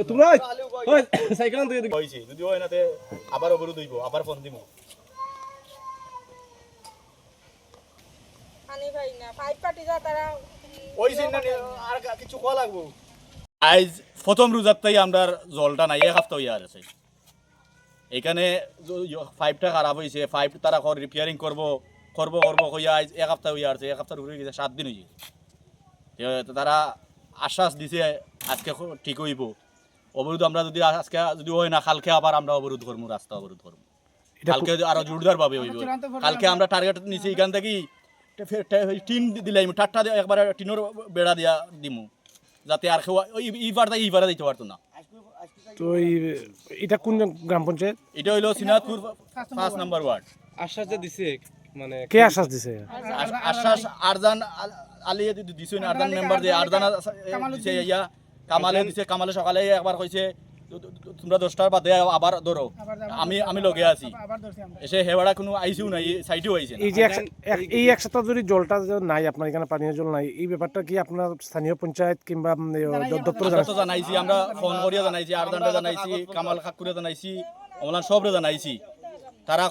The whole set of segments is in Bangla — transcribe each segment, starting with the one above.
তোমরা সাইকেল আনতে হইছে যদি হয় নাতে আবার অবরোধ হইব আবার ফোন দিমু পানি ভাই না পাইপ পাটি যা তারা হইছে না আর কিছু কল লাগবো আজ প্রথম রোজাতেই আমরার জলটা নাই এক সপ্তাহ হইয়া আছে এখানে পাইপটা খারাপ হইছে পাইপ তারা রিপেয়ারিং করব কইয়া আজ এক সপ্তাহ হইয়া আছে এক সপ্তাহ ঘুরে গেছে 7 দিন হইছে তারা আশ্বাস দিছে আজকে ঠিক হইব অবরোধ আমরা যদি আজকে যদি হয় না কালকে আবার আমরা অবরোধ করব রাস্তা অবরোধ করব কালকে আরো জোরদার ভাবে হইব কালকে আমরা টার্গেট নিছি এখান থেকে টিন দিলাম ঠাট্টা একবার টিনের বেড়া দিয়া দিমু যাতে আর এইবার দিতে পারতো না তো এটা কোন গ্রাম পঞ্চায়েত এটা হইলো সিনাতপুর 5 নম্বর ওয়ার্ড আশ্বাস যে দিছে মানে কে আশ্বাস দিছে আশ্বাস আরজান আলিয়ে দিছে না আরজান মেম্বার যে আরজান দিছে ইয়া কামালে দিছে কামালে সকালে একবার কইছে তোমরা 10টার বাদে আবার ধরো আমি লগে আছি এসে হেওয়াড়া কোনো আইসিও নাই সাইডেও আইছে এই যে এই এক সপ্তাহ ধরে জলটা নাই আপনার এখানে পানীয় জল নাই এই ব্যাপারটা কি আপনার স্থানীয় পঞ্চায়েত কিংবা দপ্তরে জানাইছি আমরা ফোন করিয়া জানাইছি আরজানরে জানাইছি কামাল খাকুরে জানাইছি অমলান সবরে জানাইছি তারা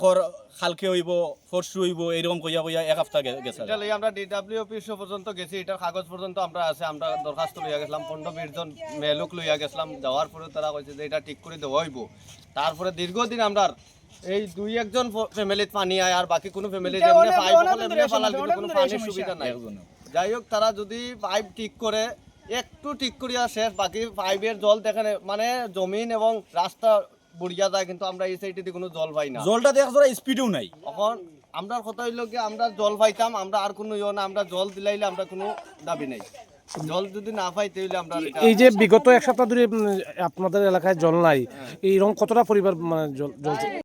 খালকে হইব ফরসু হইব এরকম কইয়া এক সপ্তাহ গেছে এটা লই আমরা ডিডব্লিউ অফিস পর্যন্ত গেছি এটার কাগজ পর্যন্ত আমরা আছে আমরা দরখাস্ত লইয়া গেছিলাম 15-20 জন মেলুক লইয়া গেছিলাম যাওয়ার পরে তারা কইছে যে এটা ঠিক করে দেওয়া হইব তারপরে দীর্ঘদিন আমরা এই 2-1 জন ফ্যামিলিতে পানি আয় আর বাকি কোনো ফ্যামিলি যেমনে পাইপ বলে এমনি ফালাল কিন্তু কোনো পানির সুবিধা নাই যাই হোক তারা যদি পাইপ ঠিক করে একটু ঠিক করিয়া শেষ বাকি পাইপের জল দেখেন মানে জমিন এবং রাস্তা বুড়িয়া যায় কিন্তু আমরা এই সাইডে কোনো জল পাই না জলটা দেখ জোরা স্পিডও নাই এখন আমরা কথা হইল কি আমরা জল পাইতাম আমরা আর কোনো না আমরা জল দিলাইলে আমরা কোনো দাবি নাই জল যদি না পাই তাহলে আমরা এই যে বিগত এক সপ্তাহ ধরে আপনাদের এলাকায় জল নাই এইরকম কতটা পরিবার মানে জল